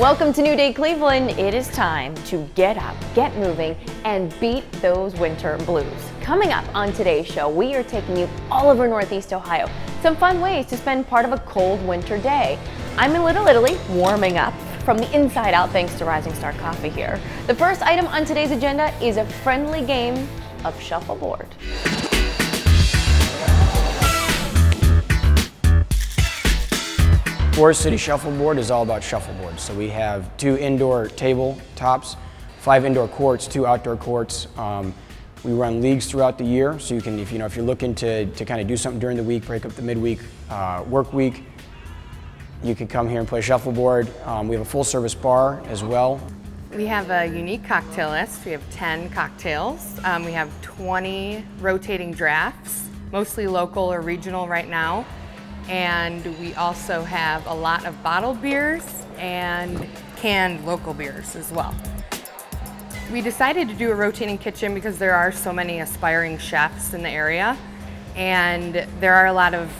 Welcome to New Day Cleveland. It is time to get up, get moving, and beat those winter blues. Coming up on today's show, we are taking you all over Northeast Ohio. Some fun ways to spend part of a cold winter day. I'm in Little Italy, warming up from the inside out thanks to Rising Star Coffee here. The first item on today's agenda is a friendly game of shuffleboard. Forest City Shuffleboard is all about shuffleboard. So we have 2 indoor table tops, 5 indoor courts, 2 outdoor courts. We run leagues throughout the year, so you can, if you're looking to kind of do something during the week, break up the midweek work week, you can come here and play shuffleboard. We have a full service bar as well. We have a unique cocktail list. We have 10 cocktails. We have 20 rotating drafts, mostly local or regional right now. And we also have a lot of bottled beers and canned local beers as well. We decided to do a rotating kitchen because there are so many aspiring chefs in the area, and there are a lot of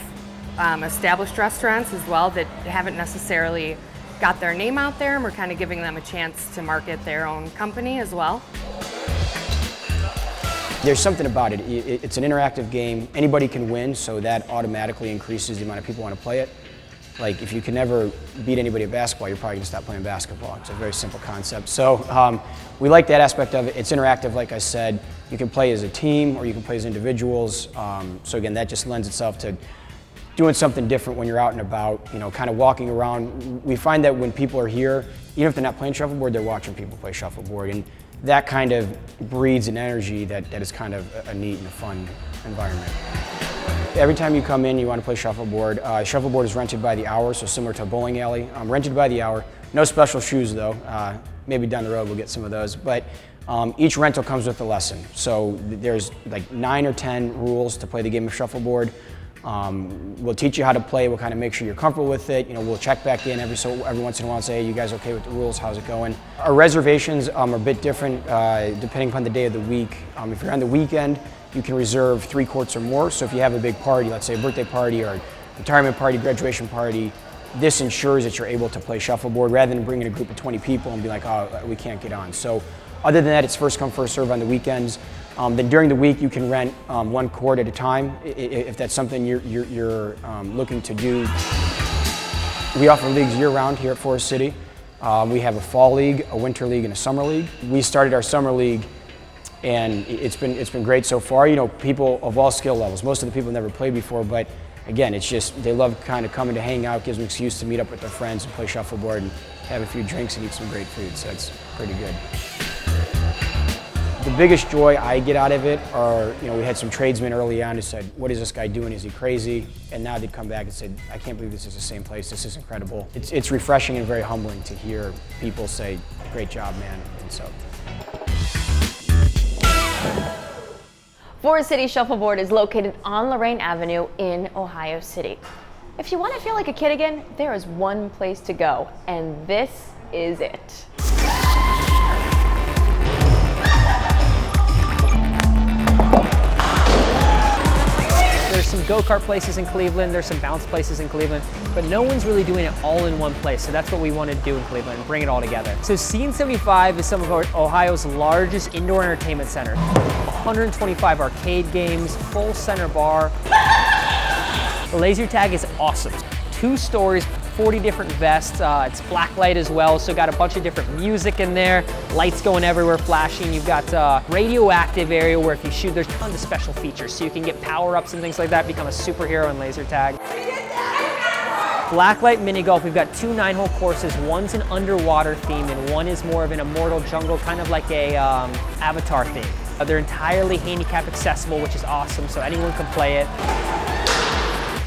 established restaurants as well that haven't necessarily got their name out there, and we're kind of giving them a chance to market their own company as well. There's something about it. It's an interactive game. Anybody can win, so that automatically increases the amount of people who want to play it. Like, if you can never beat anybody at basketball, you're probably going to stop playing basketball. It's a very simple concept. So we like that aspect of it. It's interactive, like I said. You can play as a team or you can play as individuals. So again, that just lends itself to doing something different when you're out and about, kind of walking around. We find that when people are here, even if they're not playing shuffleboard, they're watching people play shuffleboard. And that kind of breeds an energy that is kind of a neat and a fun environment. Every time you come in, you want to play shuffleboard. Shuffleboard is rented by the hour, so similar to a bowling alley. Rented by the hour. No special shoes though. Maybe down the road we'll get some of those. But each rental comes with a lesson. So there's like 9 or 10 rules to play the game of shuffleboard. We'll teach you how to play. We'll kind of make sure you're comfortable with it. We'll check back in every once in a while and say, hey, you guys okay with the rules? How's it going? Our reservations are a bit different depending upon the day of the week. If you're on the weekend, you can reserve 3 courts or more. So if you have a big party, let's say a birthday party or a retirement party, graduation party, this ensures that you're able to play shuffleboard rather than bringing a group of 20 people and be like, oh, we can't get on. So other than that, it's first come, first serve on the weekends. Then during the week, you can rent 1 court at a time if that's something you're looking to do. We offer leagues year-round here at Forest City. We have a fall league, a winter league, and a summer league. We started our summer league, and it's been great so far. People of all skill levels. Most of the people never played before, but again, it's just they love kind of coming to hang out. Gives them an excuse to meet up with their friends and play shuffleboard and have a few drinks and eat some great food. So it's pretty good. The biggest joy I get out of it are, we had some tradesmen early on who said, what is this guy doing? Is he crazy? And now they'd come back and said, I can't believe this is the same place. This is incredible. It's refreshing and very humbling to hear people say, great job, man. And so. Forest City Shuffleboard is located on Lorain Avenue in Ohio City. If you want to feel like a kid again, there is one place to go, and this is it. There's some go-kart places in Cleveland, there's some bounce places in Cleveland, but no one's really doing it all in one place, so that's what we want to do in Cleveland, bring it all together. So Scene75 is some of Ohio's largest indoor entertainment center. 125 arcade games, full center bar. The laser tag is awesome. 2 stories, 40 different vests. It's black light as well, so got a bunch of different music in there. Lights going everywhere, flashing. You've got a radioactive area where if you shoot, there's tons of special features. So you can get power-ups and things like that, become a superhero in laser tag. Blacklight mini golf, we've got 2 9-hole courses. One's an underwater theme and one is more of an immortal jungle, kind of like a Avatar theme. They're entirely handicap accessible, which is awesome, so anyone can play it.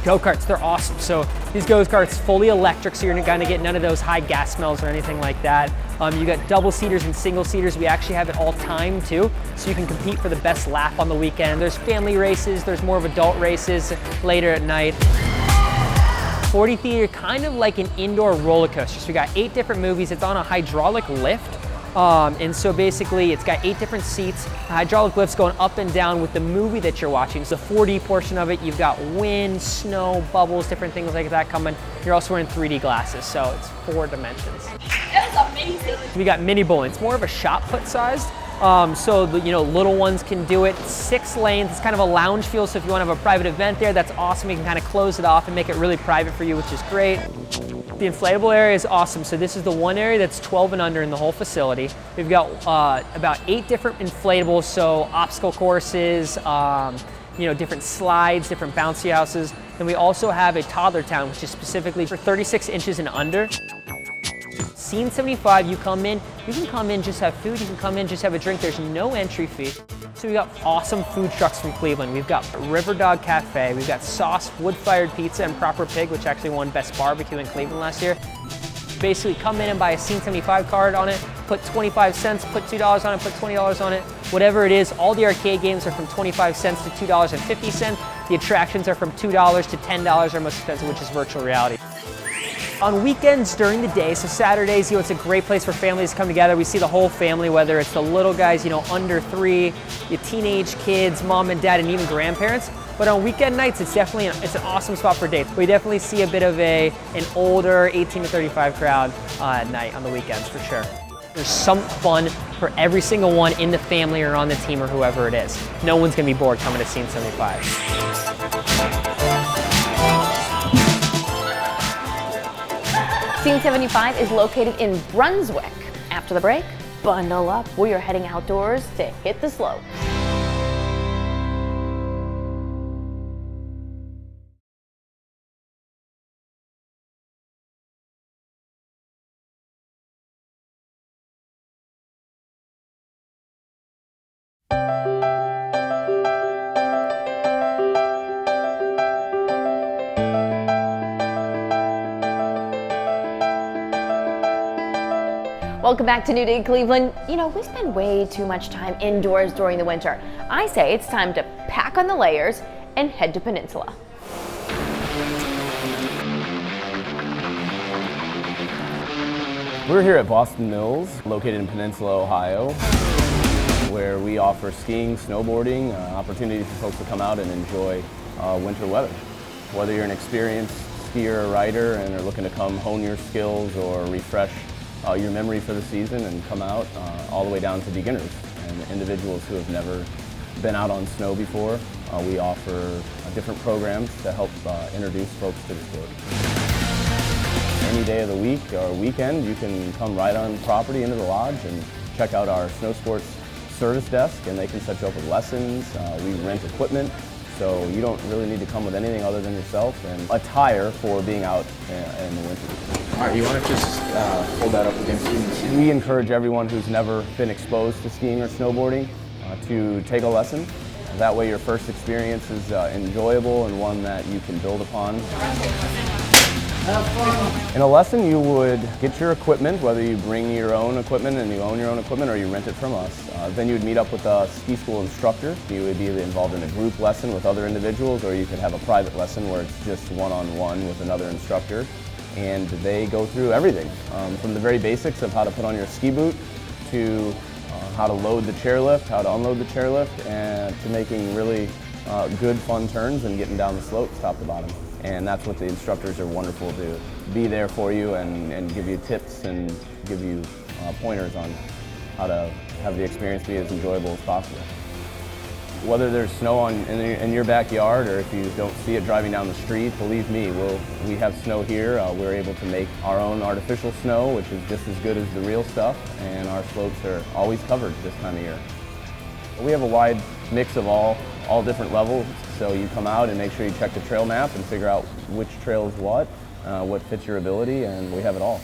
Go-karts, they're awesome. So these go-karts fully electric, so you're not gonna get none of those high gas smells or anything like that. You got double seaters and single seaters. We actually have it all timed too, so you can compete for the best lap on the weekend. There's family races, there's more of adult races later at night. 40 theater, kind of like an indoor roller coaster. So we got 8 different movies. It's on a hydraulic lift. And so basically it's got 8 different seats, hydraulic lifts going up and down with the movie that you're watching. So the 4D portion of it, you've got wind, snow, bubbles, different things like that coming. You're also wearing 3D glasses, so it's 4 dimensions. We got mini bowling. It's more of a shot put sized. So the, little ones can do it. 6 lanes. It's kind of a lounge feel. So if you want to have a private event there, that's awesome. You can kind of close it off and make it really private for you, which is great. The inflatable area is awesome. So this is the one area that's 12 and under in the whole facility. We've got about 8 different inflatables. So obstacle courses, different slides, different bouncy houses. Then we also have a toddler town, which is specifically for 36 inches and under. Scene75, you can come in, just have food, you can come in, just have a drink, there's no entry fee. So we got awesome food trucks from Cleveland. We've got River Dog Cafe, we've got Sauce, wood-fired pizza, and Proper Pig, which actually won Best Barbecue in Cleveland last year. Basically come in and buy a Scene75 card on it, put 25 cents, put $2 on it, put $20 on it, whatever it is. All the arcade games are from 25 cents to $2.50. The attractions are from $2 to $10, our most expensive, which is virtual reality. On weekends during the day, so Saturdays, it's a great place for families to come together. We see the whole family, whether it's the little guys, under 3, your teenage kids, mom and dad, and even grandparents. But on weekend nights, it's an awesome spot for dates. We definitely see a bit of an older 18 to 35 crowd at night on the weekends for sure. There's some fun for every single one in the family or on the team or whoever it is. No one's gonna be bored coming to Scene75. Scene75 is located in Brunswick. After the break, bundle up. We are heading outdoors to hit the slopes. Welcome back to New Day Cleveland. We spend way too much time indoors during the winter. I say it's time to pack on the layers and head to Peninsula. We're here at Boston Mills, located in Peninsula, Ohio, where we offer skiing, snowboarding, opportunities for folks to come out and enjoy winter weather. Whether you're an experienced skier or rider and are looking to come hone your skills or refresh your memory for the season and come out, all the way down to beginners and individuals who have never been out on snow before. We offer different programs to help introduce folks to the sport. Any day of the week or weekend, you can come right on property into the lodge and check out our snow sports service desk, and they can set you up with lessons. We rent equipment, so you don't really need to come with anything other than yourself and attire for being out in the winter. All right, you want to just hold that up against you? We encourage everyone who's never been exposed to skiing or snowboarding to take a lesson. That way your first experience is enjoyable and one that you can build upon. In a lesson, you would get your equipment, whether you bring your own equipment and you own your own equipment or you rent it from us. Then you would meet up with a ski school instructor. You would be involved in a group lesson with other individuals, or you could have a private lesson where it's just one-on-one with another instructor. And they go through everything, from the very basics of how to put on your ski boot to how to load the chairlift, how to unload the chairlift, and to making really good, fun turns and getting down the slopes top to bottom. And that's what the instructors are wonderful to be there for you and give you tips and give you pointers on how to have the experience be as enjoyable as possible. Whether there's snow in your backyard or if you don't see it driving down the street, believe me, we have snow here. We're able to make our own artificial snow, which is just as good as the real stuff, and our slopes are always covered this time of year. We have a wide mix of all different levels, so you come out and make sure you check the trail map and figure out which trail is what fits your ability, and we have it all.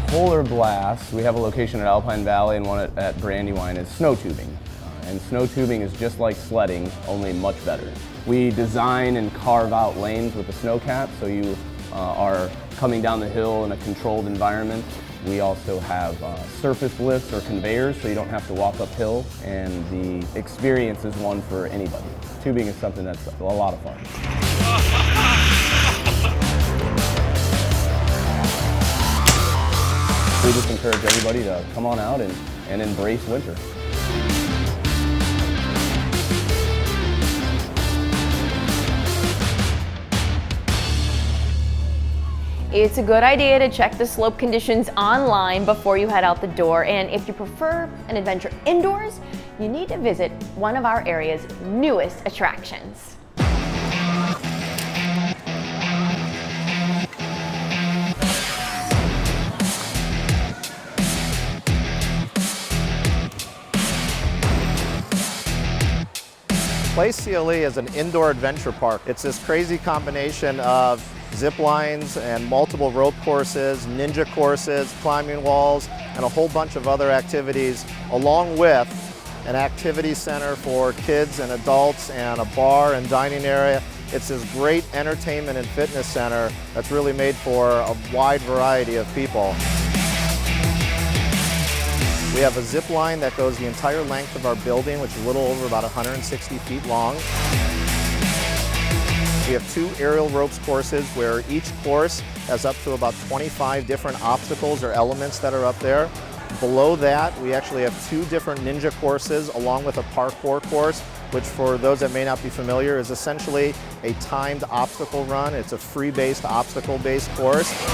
Polar Blast, we have a location at Alpine Valley and one at Brandywine, is snow tubing. And snow tubing is just like sledding, only much better. We design and carve out lanes with the snow cap, so you are coming down the hill in a controlled environment. We also have surface lifts or conveyors, so you don't have to walk uphill, and the experience is one for anybody. Tubing is something that's a lot of fun. We just encourage everybody to come on out and embrace winter. it's a good idea to check the slope conditions online before you head out the door. And if you prefer an adventure indoors, you need to visit one of our area's newest attractions. Place CLE is an indoor adventure park. It's this crazy combination of zip lines and multiple rope courses, ninja courses, climbing walls, and a whole bunch of other activities, along with an activity center for kids and adults and a bar and dining area. It's this great entertainment and fitness center that's really made for a wide variety of people. We have a zip line that goes the entire length of our building, which is a little over about 160 feet long. We have 2 aerial ropes courses where each course has up to about 25 different obstacles or elements that are up there. Below that, we actually have 2 different ninja courses along with a parkour course, which for those that may not be familiar is essentially a timed obstacle run. It's a free-based, obstacle-based course. You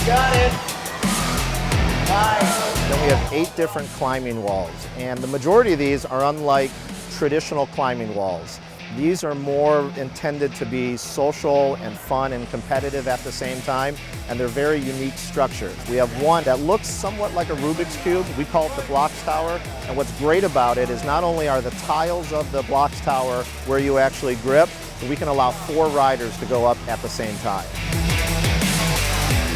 got it. Then we have 8 different climbing walls, and the majority of these are unlike traditional climbing walls. These are more intended to be social and fun and competitive at the same time, and they're very unique structures. We have one that looks somewhat like a Rubik's Cube. We call it the Blocks Tower, and what's great about it is not only are the tiles of the Blocks Tower where you actually grip, but we can allow 4 riders to go up at the same time.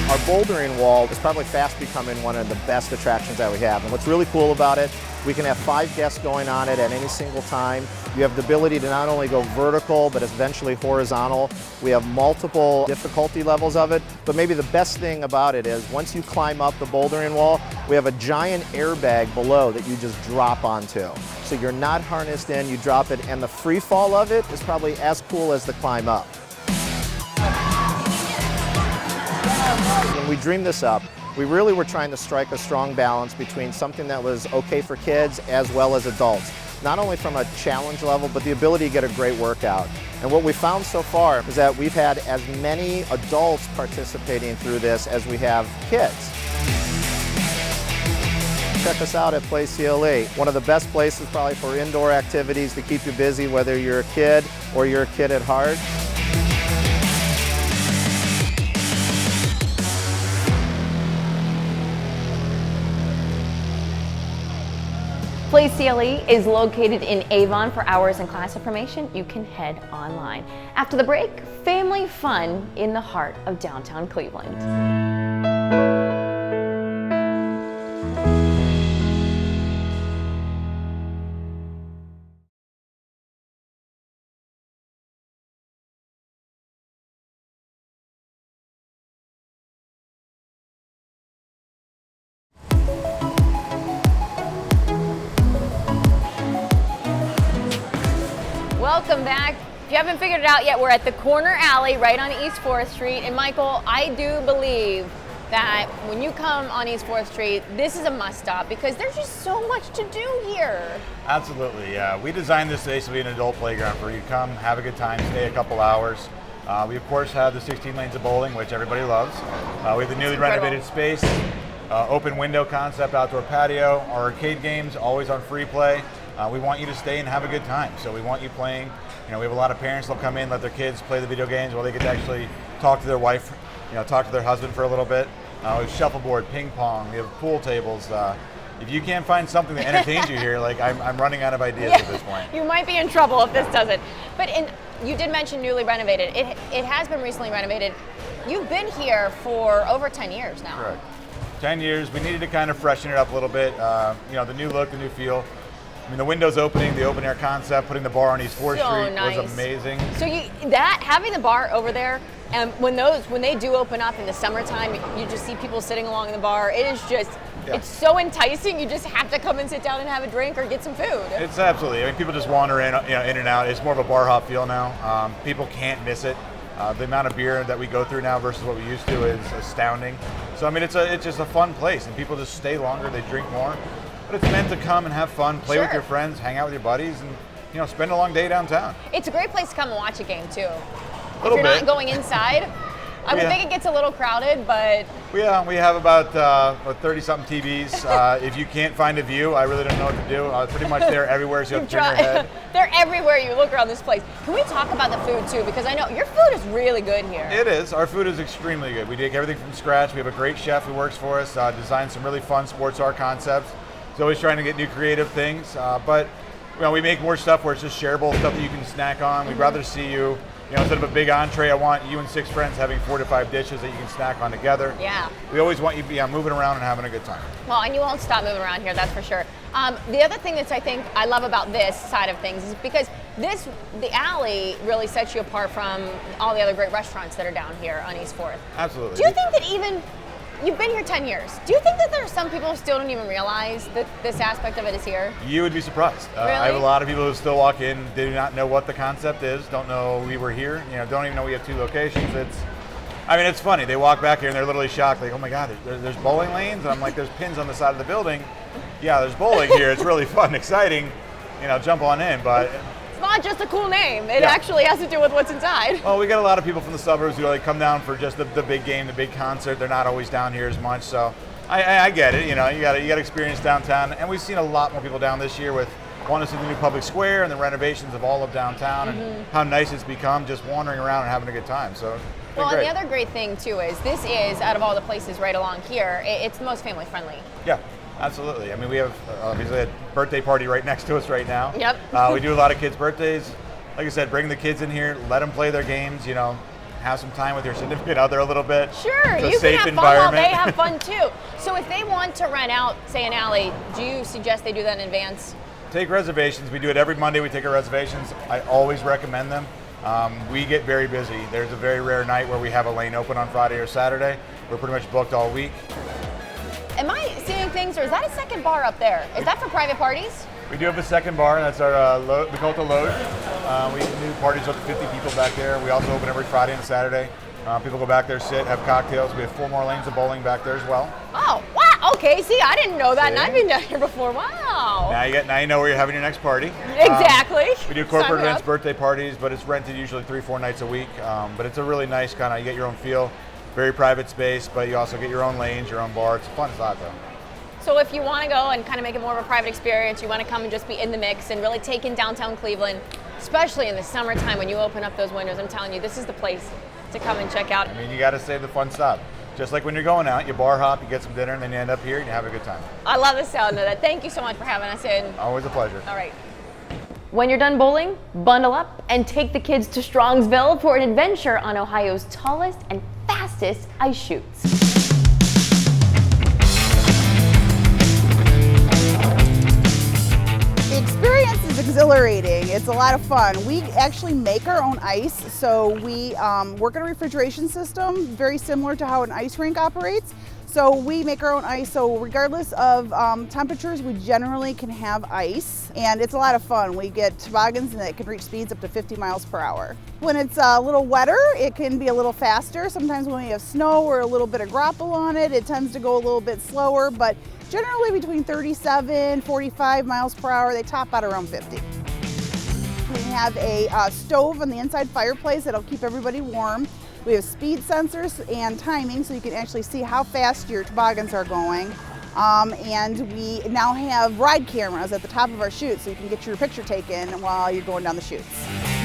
Our bouldering wall is probably fast becoming one of the best attractions that we have. And what's really cool about it, we can have 5 guests going on it at any single time. You have the ability to not only go vertical, but eventually horizontal. We have multiple difficulty levels of it. But maybe the best thing about it is once you climb up the bouldering wall, we have a giant airbag below that you just drop onto. So you're not harnessed in, you drop it, and the free fall of it is probably as cool as the climb up. When we dreamed this up, we really were trying to strike a strong balance between something that was okay for kids as well as adults. Not only from a challenge level, but the ability to get a great workout. And what we found so far is that we've had as many adults participating through this as we have kids. Check us out at Place CLE. One of the best places probably for indoor activities to keep you busy, whether you're a kid or you're a kid at heart. Place CLE is located in Avon. For hours and class information, you can head online. After the break, family fun in the heart of downtown Cleveland. Welcome back. If you haven't figured it out yet, we're at the corner alley right on East 4th Street. And Michael, I do believe that when you come on East 4th Street, this is a must stop because there's just so much to do here. Absolutely, yeah. We designed this space to be an adult playground for you to come, have a good time, stay a couple hours. We of course have the 16 lanes of bowling, which everybody loves. We have the newly renovated space, open window concept outdoor patio, our arcade games always on free play. We want you to stay and have a good time. So we want you playing. You know, we have a lot of parents that'll come in, let their kids play the video games while they get to actually talk to their wife, you know, talk to their husband for a little bit. We have shuffleboard, ping pong, we have pool tables. If you can't find something that entertains you here, like I'm running out of ideas at this point. You might be in trouble if this doesn't. But you did mention newly renovated. It has been recently renovated. You've been here for over 10 years now. Correct. 10 years. We needed to kind of freshen it up a little bit. You know, the new look, the new feel. I mean, the windows opening, the open air concept, putting the bar on East 4th Street was amazing. So having the bar over there, and when they do open up in the summertime, you just see people sitting along the bar. It is just, it's so enticing. You just have to come and sit down and have a drink or get some food. It's absolutely. I mean, people just wander in, in and out. It's more of a bar hop feel now. People can't miss it. The amount of beer that we go through now versus what we used to is astounding. So I mean, it's just a fun place, and people just stay longer. They drink more. But it's meant to come and have fun, play with your friends, hang out with your buddies, and spend a long day downtown. It's a great place to come and watch a game too. if you're not going inside. I would think it gets a little crowded, but... Yeah, we have about 30-something TVs. If you can't find a view, I really don't know what to do. Pretty much they're everywhere, so you have to turn your head. They're everywhere you look around this place. Can we talk about the food, too? Because I know your food is really good here. It is. Our food is extremely good. We take everything from scratch. We have a great chef who works for us, designed some really fun sports art concepts. He's always trying to get new creative things. But we make more stuff where it's just shareable, stuff that you can snack on. We'd rather see you... instead of a big entree, I want you and 6 friends having 4 to 5 dishes that you can snack on together. Yeah. We always want you to be moving around and having a good time. Well, and you won't stop moving around here, that's for sure. The other thing that I think I love about this side of things is because the alley really sets you apart from all the other great restaurants that are down here on East 4th. Absolutely. Do you think that even, you've been here 10 years, do you think that there are some people who still don't even realize that this aspect of it is here? You would be surprised. Really? I have a lot of people who still walk in, do not know what the concept is, don't know we were here, don't even know we have 2 locations. It's funny. They walk back here and they're literally shocked, like, oh my God, there's bowling lanes? And I'm like, there's pins on the side of the building. Yeah, there's bowling here. It's really fun, exciting. Jump on in, but... It's not just a cool name. It actually has to do with what's inside. Well, we get a lot of people from the suburbs who come down for just the big game, the big concert. They're not always down here as much, so I get it. You got to experience downtown, and we've seen a lot more people down this year with wanting to see the new public square and the renovations of all of downtown and how nice it's become just wandering around and having a good time. So. Well, and the other great thing too is this is, out of all the places right along here, it's the most family friendly. Yeah. Absolutely. We have obviously a birthday party right next to us right now. Yep. We do a lot of kids' birthdays. Like I said, bring the kids in here, let them play their games, have some time with your significant other a little bit. Sure, you can have fun while they have fun too. So if they want to rent out, say, an alley, do you suggest they do that in advance? Take reservations. We do it every Monday. We take our reservations. I always recommend them. We get very busy. There's a very rare night where we have a lane open on Friday or Saturday. We're pretty much booked all week. Am I seeing things, or is that a second bar up there? Is that for private parties? We do have a second bar, and that's our we call it the Load. We do parties up to 50 people back there. We also open every Friday and Saturday. People go back there, sit, have cocktails. We have 4 more lanes of bowling back there as well. Oh, wow! Okay, see, I didn't know that, and I've been down here before. Wow! Now you know where you're having your next party. Exactly. We do corporate events, birthday parties, but it's rented usually 3-4 nights a week. But it's a really nice kind of, you get your own feel. Very private space, but you also get your own lanes, your own bar. It's a fun spot, though. So if you want to go and kind of make it more of a private experience, you want to come and just be in the mix and really take in downtown Cleveland, especially in the summertime when you open up those windows, I'm telling you, this is the place to come and check out. You got to save the fun stuff. Just like when you're going out, you bar hop, you get some dinner, and then you end up here and you have a good time. I love the sound of that. Thank you so much for having us in. Always a pleasure. All right. When you're done bowling, bundle up and take the kids to Strongsville for an adventure on Ohio's tallest and fastest ice chutes. The experience is exhilarating. It's a lot of fun. We actually make our own ice, so we work on a refrigeration system, very similar to how an ice rink operates. So we make our own ice, so regardless of temperatures, we generally can have ice, and it's a lot of fun. We get toboggans that can reach speeds up to 50 miles per hour. When it's a little wetter, it can be a little faster. Sometimes when we have snow or a little bit of grapple on it, it tends to go a little bit slower, but generally between 37, 45 miles per hour, they top out around 50. We have a stove on the inside fireplace that'll keep everybody warm. We have speed sensors and timing, so you can actually see how fast your toboggans are going. And we now have ride cameras at the top of our chutes, so you can get your picture taken while you're going down the chutes.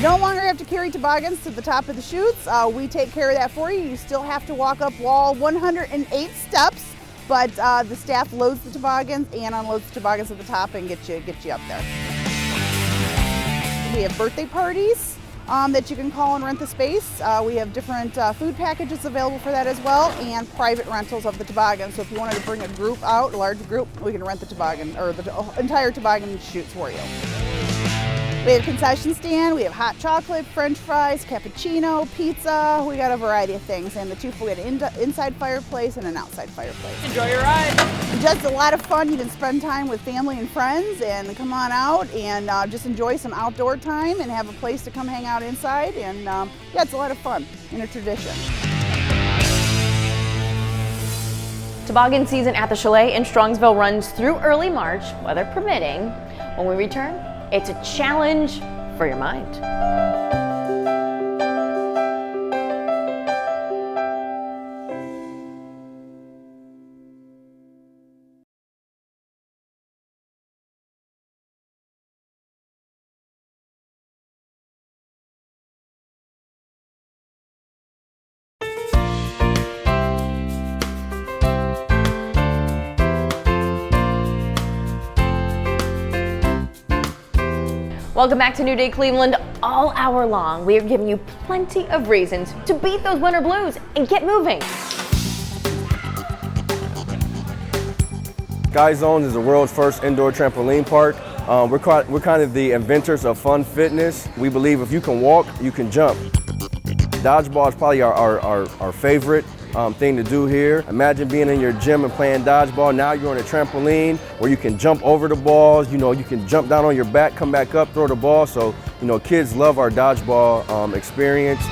No longer have to carry toboggans to the top of the chutes. We take care of that for you. You still have to walk up wall 108 steps, but the staff loads the toboggans and unloads the toboggans at the top and get you up there. We have birthday parties that you can call and rent the space. We have different food packages available for that as well, and private rentals of the toboggan. So if you wanted to bring a group out, a large group, we can rent the toboggan, or the entire toboggan chutes for you. We have a concession stand, we have hot chocolate, french fries, cappuccino, pizza, we got a variety of things. And we had an inside fireplace and an outside fireplace. Enjoy your ride. Just a lot of fun. You can spend time with family and friends and come on out and just enjoy some outdoor time and have a place to come hang out inside. And yeah, it's a lot of fun and a tradition. Toboggan season at the Chalet in Strongsville runs through early March, weather permitting. When we return, it's a challenge for your mind. Welcome back to New Day Cleveland. All hour long, we are giving you plenty of reasons to beat those winter blues and get moving. Sky Zone is the world's first indoor trampoline park. We're kind of the inventors of fun fitness. We believe if you can walk, you can jump. Dodgeball is probably our favorite thing to do here. Imagine being in your gym and playing dodgeball. Now you're on a trampoline where you can jump over the balls. You know, you can jump down on your back, come back up, throw the ball. So, you know, kids love our dodgeball experience.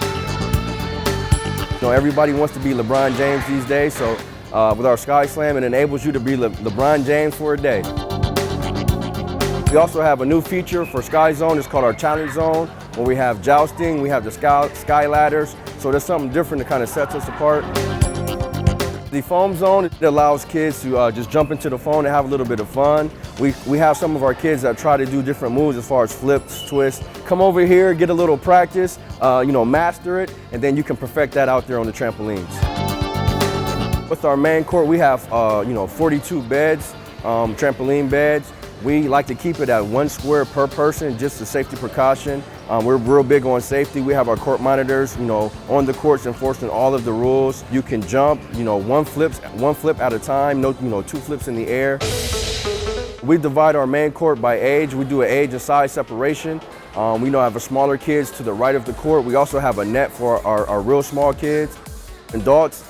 You know, everybody wants to be LeBron James these days. So with our Sky Slam, it enables you to be LeBron James for a day. We also have a new feature for Sky Zone. It's called our Challenge Zone, where we have jousting, we have the sky ladders. So there's something different that kind of sets us apart. The foam zone, it allows kids to just jump into the foam and have a little bit of fun. We have some of our kids that try to do different moves as far as flips, twists. Come over here, get a little practice, you know, master it, and then you can perfect that out there on the trampolines. With our main court, we have, you know, 42 beds, trampoline beds. We like to keep it at 1 square per person, just a safety precaution. We're real big on safety. We have our court monitors, you know, on the courts enforcing all of the rules. You can jump, you know, one flip at a time, no, you know, 2 flips in the air. We divide our main court by age. We do an age and size separation. We know have a smaller kids to the right of the court. We also have a net for our real small kids. Adults,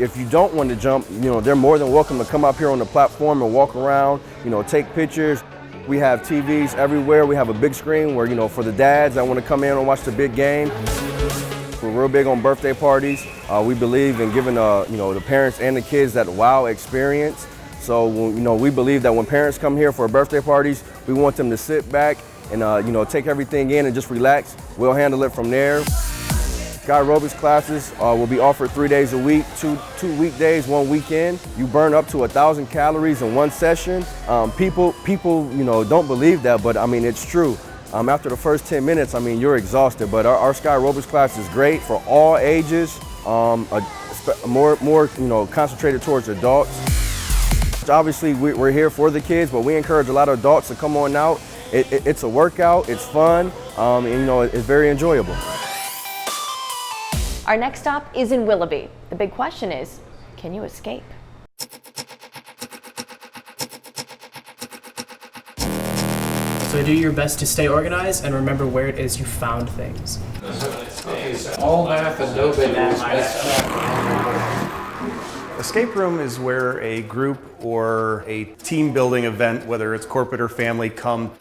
if you don't want to jump, you know, they're more than welcome to come up here on the platform and walk around, you know, take pictures. We have TVs everywhere. We have a big screen where, you know, for the dads that want to come in and watch the big game. We're real big on birthday parties. We believe in giving, you know, the parents and the kids that wow experience. So, you know, we believe that when parents come here for birthday parties, we want them to sit back and, you know, take everything in and just relax. We'll handle it from there. Sky aerobics classes will be offered 3 days a week, two weekdays, 1 weekend. You burn up to 1,000 calories in 1 session. People, you know, don't believe that, but I mean, it's true. After the first 10 minutes, I mean, you're exhausted, but our Sky aerobics class is great for all ages, more, you know, concentrated towards adults. Obviously, we're here for the kids, but we encourage a lot of adults to come on out. It's a workout, it's fun, and you know, it's very enjoyable. Our next stop is in Willoughby. The big question is, can you escape? So do your best to stay organized and remember where it is you found things. All math and no babies. Escape room is where a group or a team building event, whether it's corporate or family, come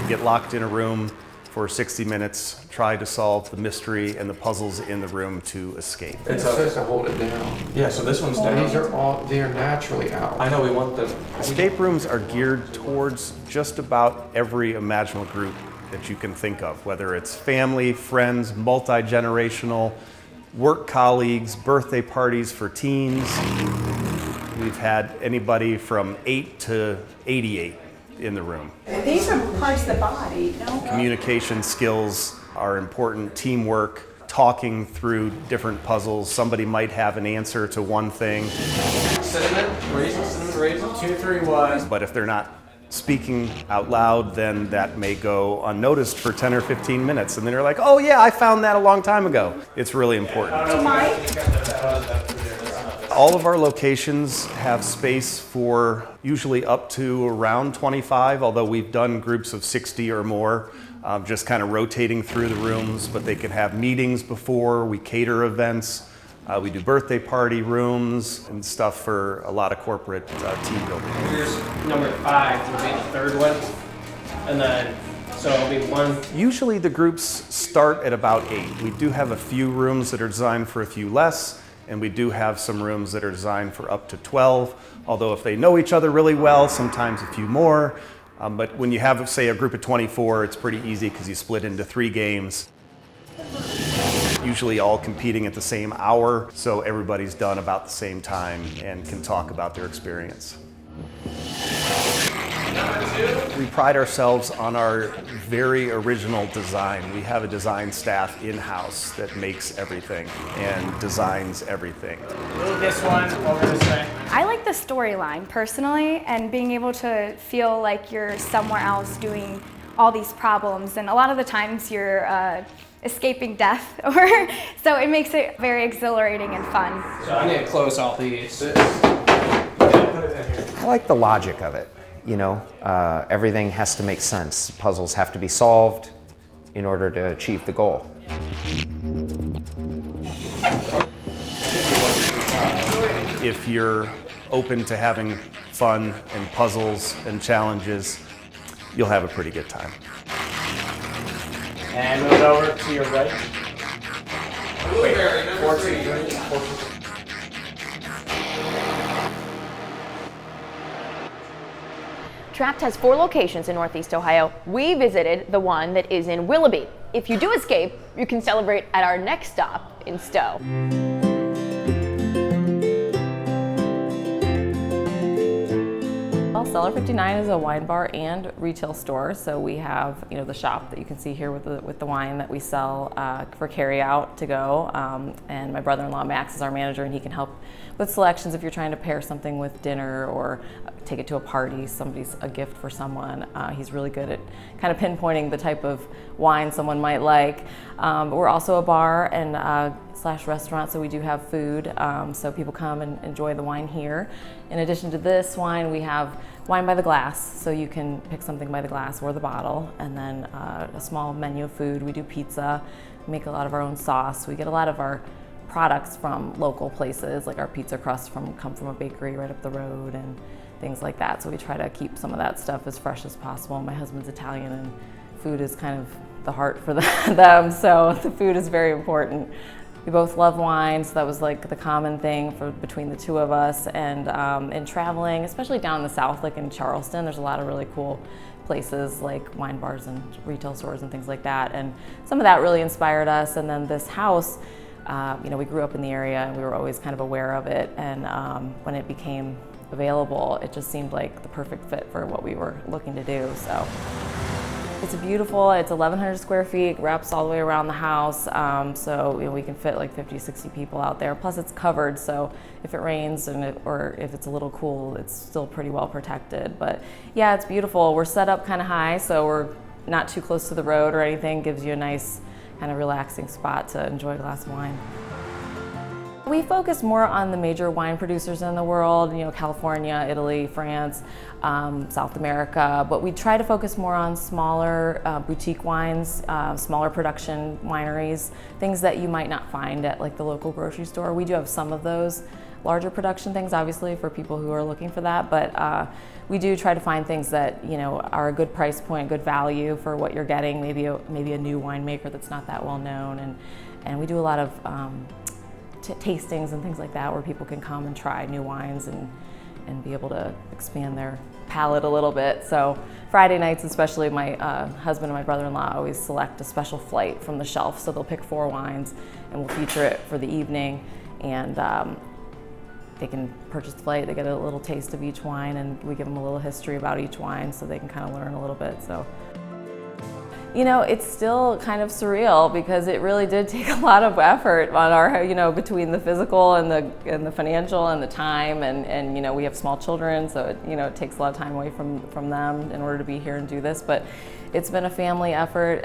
get locked in a room for 60 minutes, try to solve the mystery and the puzzles in the room to escape. It says to hold it down. Yeah, so this one's down. These are all, they are naturally out. I know we want them. Escape rooms are geared towards just about every imaginable group that you can think of, whether it's family, friends, multi-generational, work colleagues, birthday parties for teens. We've had anybody from 8 to 88 in the room. These are parts of the body, no? Communication skills are important, teamwork, talking through different puzzles. Somebody might have an answer to one thing. Cinnamon raisin, 2, 3, 1. But if they're not speaking out loud, then that may go unnoticed for 10 or 15 minutes. And then they're like, oh yeah, I found that a long time ago. It's really important. All of our locations have space for usually up to around 25, although we've done groups of 60 or more, just kind of rotating through the rooms, but they can have meetings before, we cater events, we do birthday party rooms and stuff for a lot of corporate team building. Here's number 5, will be the third one, and then, so it'll be 1. Usually the groups start at about 8. We do have a few rooms that are designed for a few less, and we do have some rooms that are designed for up to 12, although if they know each other really well, sometimes a few more. But when you have, say, a group of 24, it's pretty easy because you split into 3 games. Usually all competing at the same hour, so everybody's done about the same time and can talk about their experience. We pride ourselves on our very original design. We have a design staff in-house that makes everything and designs everything. Move this one over this way. I like the storyline personally, and being able to feel like you're somewhere else doing all these problems, and a lot of the times you're escaping death, or so it makes it very exhilarating and fun. So I'm gonna close all these. I like the logic of it. You know, everything has to make sense. Puzzles have to be solved in order to achieve the goal. If you're open to having fun and puzzles and challenges, you'll have a pretty good time. And move over to your right. Wait, 14. Trapped has 4 locations in Northeast Ohio. We visited the one that is in Willoughby. If you do escape, you can celebrate at our next stop in Stow. Well, Cellar 59 is a wine bar and retail store. So we have, you know, the shop that you can see here with the wine that we sell for carry out to go. And my brother-in-law Max is our manager, and he can help with selections if you're trying to pair something with dinner or take it to a party, a gift for someone. He's really good at kind of pinpointing the type of wine someone might like. But we're also a bar and slash restaurant, so we do have food. So people come and enjoy the wine here. In addition to this wine, we have wine by the glass, so you can pick something by the glass or the bottle, and then a small menu of food. We do pizza, we make a lot of our own sauce. We get a lot of our products from local places, like our pizza crust come from a bakery right up the road and things like that. So we try to keep some of that stuff as fresh as possible. My husband's Italian, and food is kind of the heart for them, so the food is very important. We both love wine, so that was like the common thing between the two of us. And in traveling, especially down in the south, like in Charleston, there's a lot of really cool places like wine bars and retail stores and things like that. And some of that really inspired us. And then this house, you know, we grew up in the area and we were always kind of aware of it. And when it became available, it just seemed like the perfect fit for what we were looking to do. So it's beautiful. It's 1,100 square feet, wraps all the way around the house. So you know, we can fit like 50, 60 people out there. Plus it's covered, so if it rains or if it's a little cool, it's still pretty well protected. But yeah, it's beautiful. We're set up kind of high, so we're not too close to the road or anything. Gives you a nice kind of relaxing spot to enjoy a glass of wine. We focus more on the major wine producers in the world, you know, California, Italy, France, South America, but we try to focus more on smaller boutique wines, smaller production wineries, things that you might not find at like the local grocery store. We do have some of those larger production things, obviously, for people who are looking for that, but we do try to find things that, you know, are a good price point, good value for what you're getting, maybe a new winemaker that's not that well known, and we do a lot of tastings and things like that where people can come and try new wines and be able to expand their palate a little bit. So Friday nights especially, my husband and my brother-in-law always select a special flight from the shelf, so they'll pick 4 wines and we'll feature it for the evening, and they can purchase the flight, they get a little taste of each wine, and we give them a little history about each wine so they can kind of learn a little bit. So, you know, it's still kind of surreal because it really did take a lot of effort on our, you know, between the physical and the financial and the time, and you know, we have small children, so it, you know, it takes a lot of time away from them in order to be here and do this. But it's been a family effort.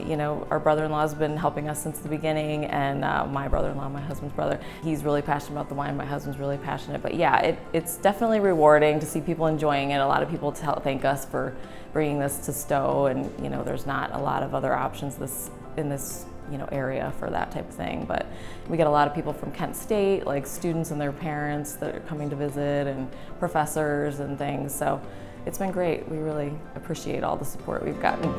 You know, our brother-in-law's been helping us since the beginning, and my brother-in-law, my husband's brother, he's really passionate about the wine. My husband's really passionate. But yeah, it's definitely rewarding to see people enjoying it. A lot of people thank us for bringing this to Stow, and you know, there's not a lot of other options in this you know, area for that type of thing. But we get a lot of people from Kent State, like students and their parents that are coming to visit, and professors and things. So it's been great. We really appreciate all the support we've gotten.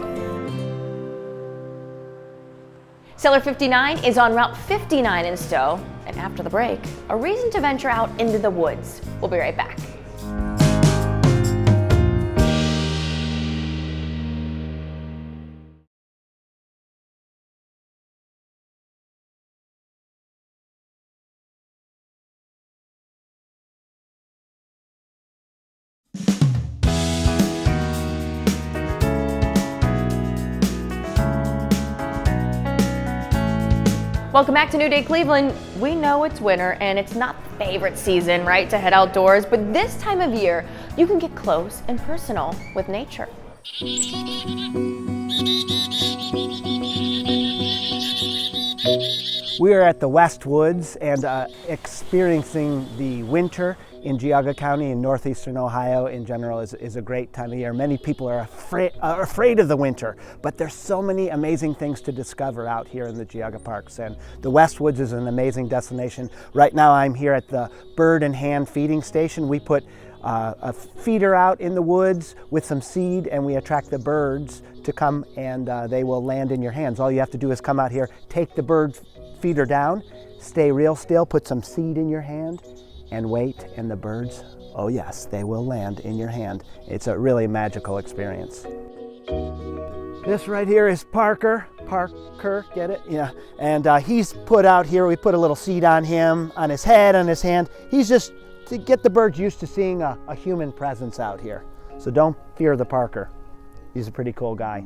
Cellar 59 is on Route 59 in Stow, and after the break, a reason to venture out into the woods. We'll be right back. Welcome back to New Day Cleveland. We know it's winter and it's not the favorite season, right, to head outdoors, but this time of year, you can get close and personal with nature. We are at the West Woods and experiencing the winter in Geauga County in northeastern Ohio in general is a great time of year. Many people are afraid of the winter, but there's so many amazing things to discover out here in the Geauga Parks, and the West Woods is an amazing destination. Right now I'm here at the Bird and Hand feeding station. We put a feeder out in the woods with some seed, and we attract the birds to come, and they will land in your hands. All you have to do is come out here, take the bird feeder down, stay real still, put some seed in your hand, and wait, and the birds, oh yes, they will land in your hand. It's a really magical experience. This right here is Parker, get it? Yeah, and he's put out here, we put a little seed on him, on his head, on his hand. He's just to get the birds used to seeing a human presence out here. So don't fear the Parker. He's a pretty cool guy.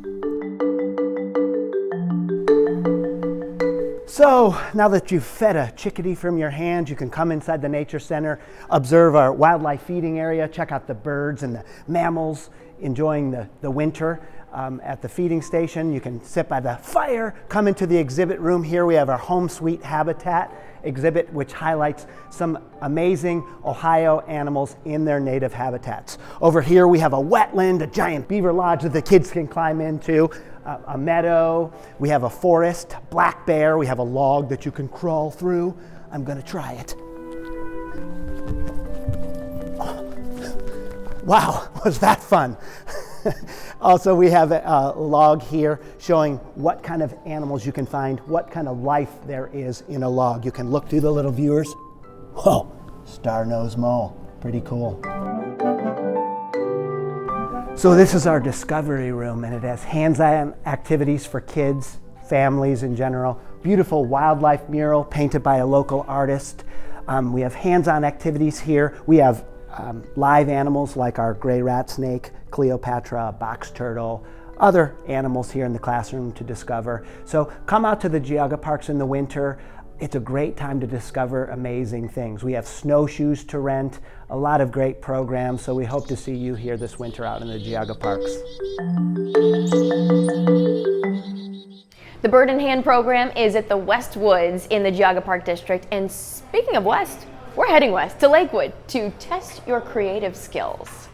So now that you've fed a chickadee from your hand, you can come inside the Nature Center, observe our wildlife feeding area, check out the birds and the mammals enjoying the winter at the feeding station. You can sit by the fire, come into the exhibit room. Here we have our Home Sweet Habitat exhibit, which highlights some amazing Ohio animals in their native habitats. Over here we have a wetland, a giant beaver lodge that the kids can climb into, a meadow, we have a forest, black bear, we have a log that you can crawl through. I'm gonna try it. Wow, was that fun? Also, we have a log here showing what kind of animals you can find, what kind of life there is in a log. You can look through the little viewers. Whoa, star-nosed mole, pretty cool. So this is our discovery room, and it has hands-on activities for kids, families in general. Beautiful wildlife mural painted by a local artist. We have hands-on activities here. We have live animals like our gray rat snake, Cleopatra, box turtle, other animals here in the classroom to discover. So come out to the Geauga Parks in the winter. It's a great time to discover amazing things. We have snowshoes to rent, a lot of great programs, so we hope to see you here this winter out in the Geauga Parks. The Bird in Hand program is at the West Woods in the Geauga Park District, and speaking of West, we're heading west to Lakewood to test your creative skills.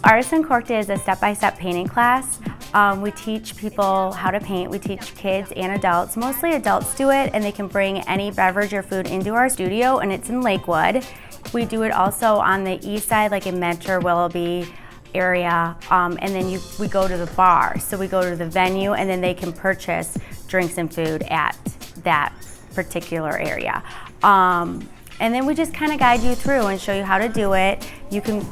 Artisan Uncork'd is a step-by-step painting class. We teach people how to paint. We teach kids and adults. Mostly adults do it, and they can bring any beverage or food into our studio, and it's in Lakewood. We do it also on the east side, like in Metro, Willoughby area, and then we go to the bar. So we go to the venue, and then they can purchase drinks and food at that particular area. And then we just kind of guide you through and show you how to do it. You can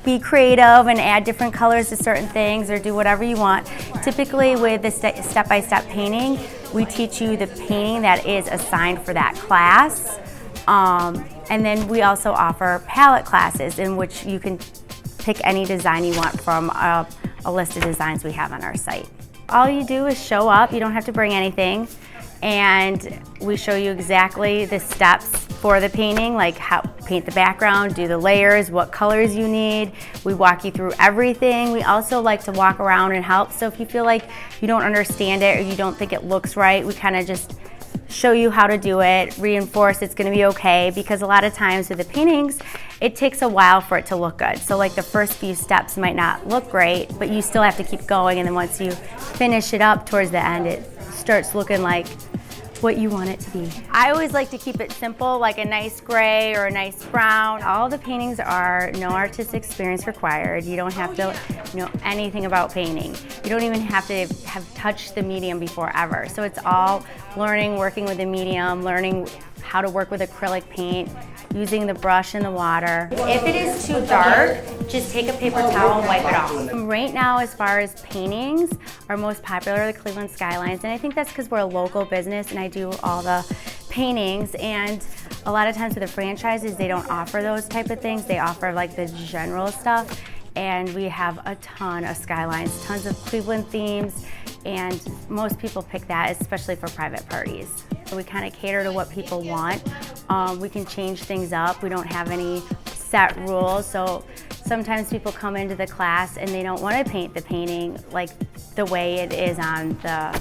be creative and add different colors to certain things or do whatever you want. Typically with the step-by-step painting, we teach you the painting that is assigned for that class. And then we also offer palette classes in which you can pick any design you want from a list of designs we have on our site. All you do is show up, you don't have to bring anything, and we show you exactly the steps for the painting, like how paint the background, do the layers, what colors you need. We walk you through everything. We also like to walk around and help, so if you feel like you don't understand it or you don't think it looks right, we kind of just show you how to do it, reinforce it's going to be okay, because a lot of times with the paintings, it takes a while for it to look good. So like the first few steps might not look great, but you still have to keep going, and then once you finish it up towards the end, it starts looking like what you want it to be. I always like to keep it simple, like a nice gray or a nice brown. All the paintings are no artistic experience required. You don't have to know anything about painting. You don't even have to have touched the medium before ever. So it's all learning, working with the medium, learning how to work with acrylic paint, using the brush and the water. If it is too dark, just take a paper towel and wipe it off. Right now, as far as paintings, our most popular are the Cleveland Skylines, and I think that's because we're a local business and I do all the paintings, and a lot of times with the franchises, they don't offer those type of things. They offer like the general stuff, and we have a ton of skylines, tons of Cleveland themes, and most people pick that, especially for private parties. So we kind of cater to what people want. We can change things up. We don't have any set rules, so sometimes people come into the class and they don't want to paint the painting like the way it is on the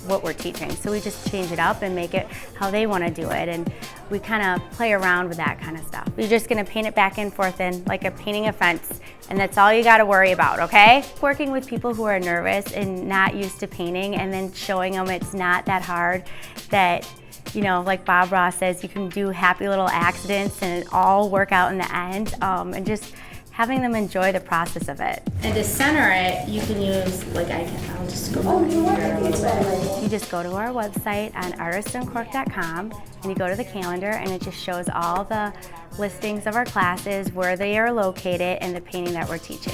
what we're teaching. So we just change it up and make it how they want to do it. And we kind of play around with that kind of stuff. You're just going to paint it back and forth in like a painting a fence, and that's all you got to worry about, okay? Working with people who are nervous and not used to painting, and then showing them it's not that hard, that, you know, like Bob Ross says, you can do happy little accidents and it all work out in the end, and just having them enjoy the process of it. And to center it, you can use, like I'll just go over here a little bit. You just go to our website on artisancork.com and you go to the calendar, and it just shows all the listings of our classes, where they are located, and the painting that we're teaching.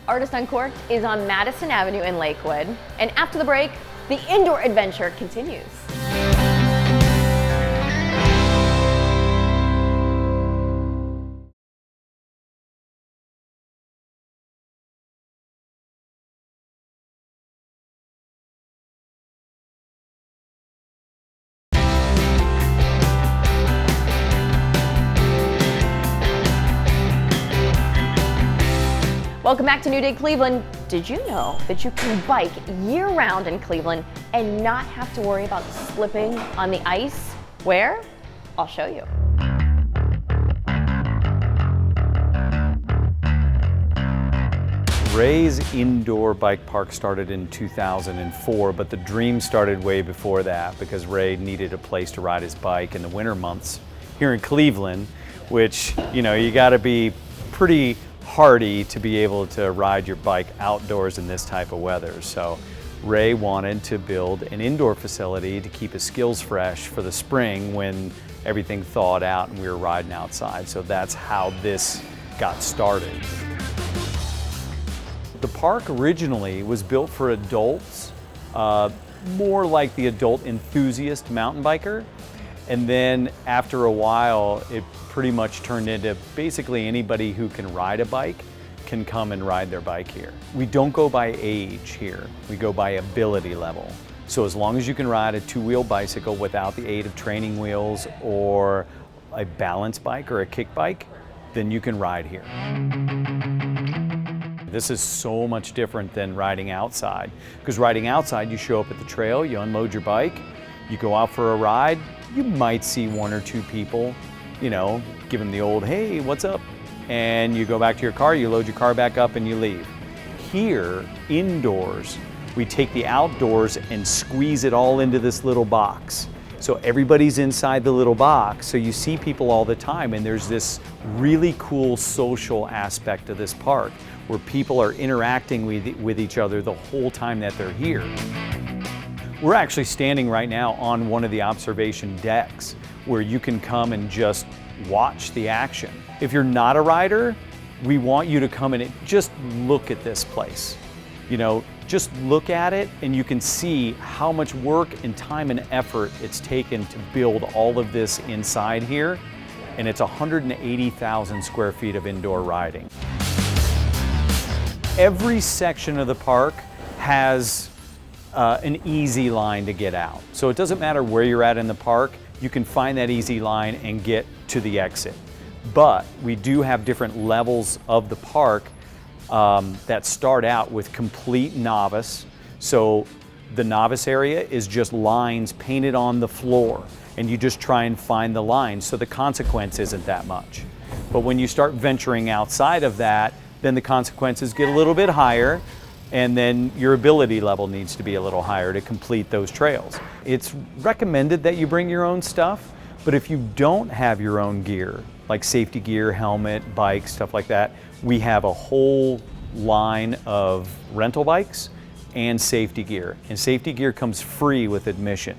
Artist Uncorked is on Madison Avenue in Lakewood. And after the break, the indoor adventure continues. Welcome back to New Day Cleveland. Did you know that you can bike year-round in Cleveland and not have to worry about slipping on the ice? Where? I'll show you. Ray's indoor bike park started in 2004, but the dream started way before that, because Ray needed a place to ride his bike in the winter months here in Cleveland, which, you know, you gotta be pretty hardy to be able to ride your bike outdoors in this type of weather. So Ray wanted to build an indoor facility to keep his skills fresh for the spring when everything thawed out and we were riding outside. So that's how this got started. The park originally was built for adults, more like the adult enthusiast mountain biker. And then after a while, it pretty much turned into basically anybody who can ride a bike can come and ride their bike here. We don't go by age here, we go by ability level. So as long as you can ride a two-wheel bicycle without the aid of training wheels or a balance bike or a kick bike, then you can ride here. This is so much different than riding outside, because riding outside, you show up at the trail, you unload your bike, you go out for a ride, you might see one or two people, you know, give them the old, hey, what's up? And you go back to your car, you load your car back up and you leave. Here, indoors, we take the outdoors and squeeze it all into this little box. So everybody's inside the little box, so you see people all the time, and there's this really cool social aspect of this park where people are interacting with each other the whole time that they're here. We're actually standing right now on one of the observation decks where you can come and just watch the action. If you're not a rider, we want you to come and just look at this place. You know, just look at it and you can see how much work and time and effort it's taken to build all of this inside here. And it's 180,000 square feet of indoor riding. Every section of the park has an easy line to get out. So it doesn't matter where you're at in the park, you can find that easy line and get to the exit. But we do have different levels of the park that start out with complete novice. So the novice area is just lines painted on the floor, and you just try and find the lines, so the consequence isn't that much. But when you start venturing outside of that, then the consequences get a little bit higher, and then your ability level needs to be a little higher to complete those trails. It's recommended that you bring your own stuff, but if you don't have your own gear, like safety gear, helmet, bike, stuff like that, we have a whole line of rental bikes and safety gear. And safety gear comes free with admission.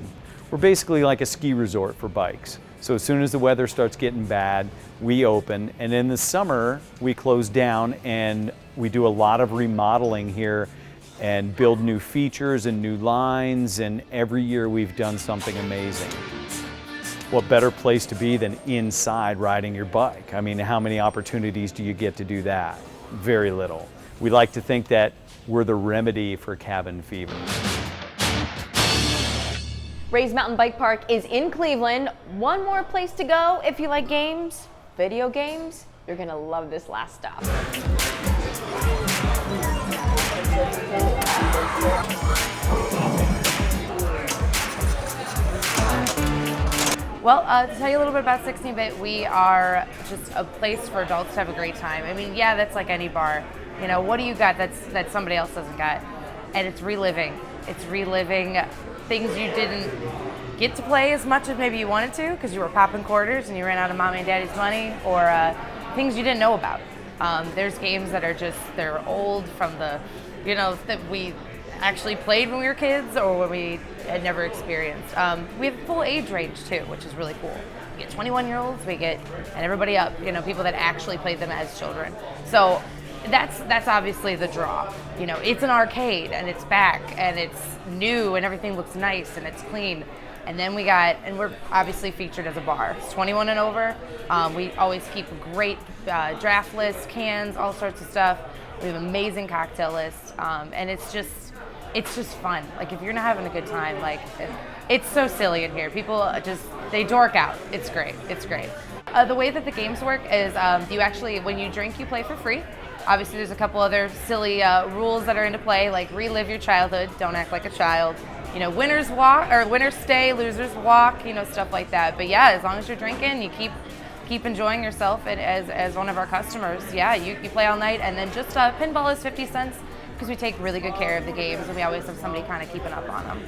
We're basically like a ski resort for bikes. So as soon as the weather starts getting bad, we open, and in the summer we close down and we do a lot of remodeling here and build new features and new lines, and every year we've done something amazing. What better place to be than inside riding your bike? I mean, how many opportunities do you get to do that? Very little. We like to think that we're the remedy for cabin fever. Ray's Mountain Bike Park is in Cleveland. One more place to go if you like games, video games. You're gonna love this last stop. Well, to tell you a little bit about 16-Bit, we are just a place for adults to have a great time. I mean, yeah, that's like any bar. You know, what do you got that somebody else doesn't got? And it's reliving. It's reliving things you didn't get to play as much as maybe you wanted to because you were popping quarters and you ran out of mommy and daddy's money, or things you didn't know about. There's games that are just, they're old from the, you know, that we actually played when we were kids or when we had never experienced. We have full age range too, which is really cool. We get 21-year-olds, we get, and everybody up, you know, people that actually played them as children. So that's obviously the draw. You know, it's an arcade and it's back and it's new and everything looks nice and it's clean. And then we're obviously featured as a bar. It's 21 and over. We always keep a great draft list, cans, all sorts of stuff. We have an amazing cocktail list, and it's just fun. Like, if you're not having a good time, like, it's so silly in here. People they dork out. It's great. It's great. The way that the games work is you actually, when you drink, you play for free. Obviously, there's a couple other silly rules that are into play, like relive your childhood, don't act like a child. You know, winners walk, or winners stay, losers walk, you know, stuff like that. But yeah, as long as you're drinking, you keep enjoying yourself, and as one of our customers, yeah, you play all night. And then just pinball is 50 cents because we take really good care of the games, and we always have somebody kind of keeping up on them.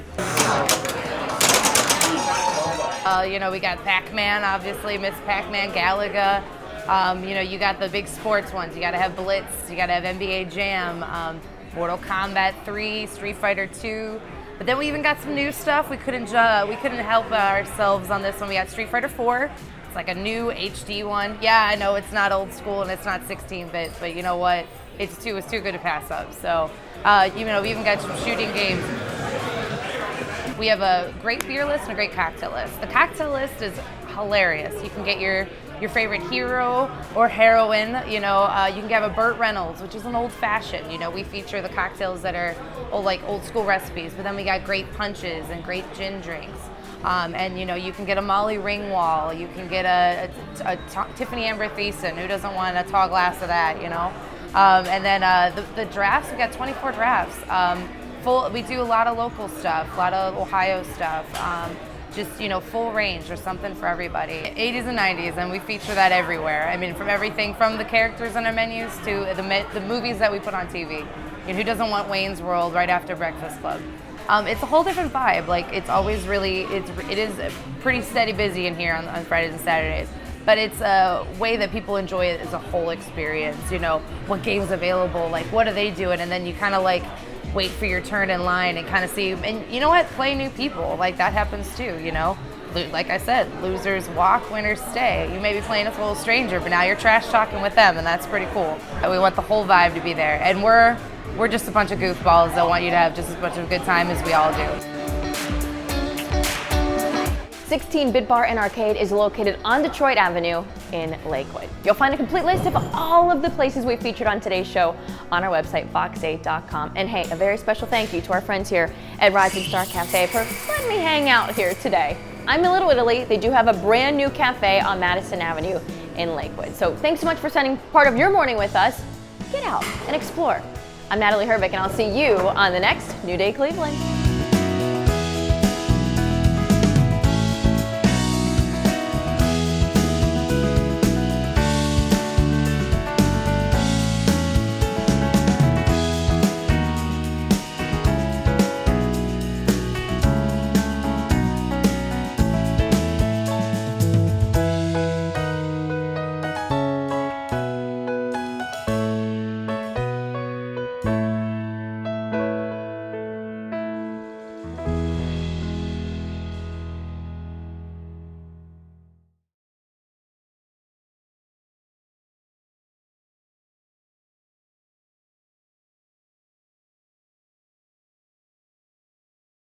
You know, we got Pac-Man, obviously, Miss Pac-Man, Galaga. You know, you got the big sports ones. You got to have Blitz. You got to have NBA Jam, Mortal Kombat 3, Street Fighter 2. But then we even got some new stuff. We couldn't help ourselves on this one. We got Street Fighter 4. It's like a new HD one. Yeah, I know it's not old school and it's not 16-bit, but you know what? It's too good to pass up. So, you know, we even got some shooting games. We have a great beer list and a great cocktail list. The cocktail list is hilarious. You can get your favorite hero or heroine. You know, you can have a Burt Reynolds, which is an old fashioned. You know, we feature the cocktails that are old school recipes, but then we got great punches and great gin drinks. And you know, you can get a Molly Ringwald, you can get a Tiffany Amber Thiessen. Who doesn't want a tall glass of that, you know? And then the drafts, we got 24 drafts. We do a lot of local stuff, a lot of Ohio stuff. Just, you know, full range. There's something for everybody. 80s and 90s, and we feature that everywhere. I mean, from everything from the characters on our menus to the movies that we put on TV. You know, who doesn't want Wayne's World right after Breakfast Club? It's a whole different vibe. Like, it's always really, it is pretty steady busy in here on Fridays and Saturdays. But it's a way that people enjoy it as a whole experience. You know, what game's available, like what are they doing? And then you kind of like wait for your turn in line and kind of see, and you know what, play new people. Like, that happens too, you know? Like I said, losers walk, winners stay. You may be playing with a little stranger, but now you're trash talking with them, and that's pretty cool. And we want the whole vibe to be there. And we're just a bunch of goofballs that want you to have just as much of a good time as we all do. 16-Bit Bar and Arcade is located on Detroit Avenue in Lakewood. You'll find a complete list of all of the places we featured on today's show on our website, fox8.com. And hey, a very special thank you to our friends here at Rising Star Cafe for letting me hang out here today. I'm in Little Italy. They do have a brand new cafe on Madison Avenue in Lakewood. So thanks so much for spending part of your morning with us. Get out and explore. I'm Natalie Herbeck, and I'll see you on the next New Day Cleveland.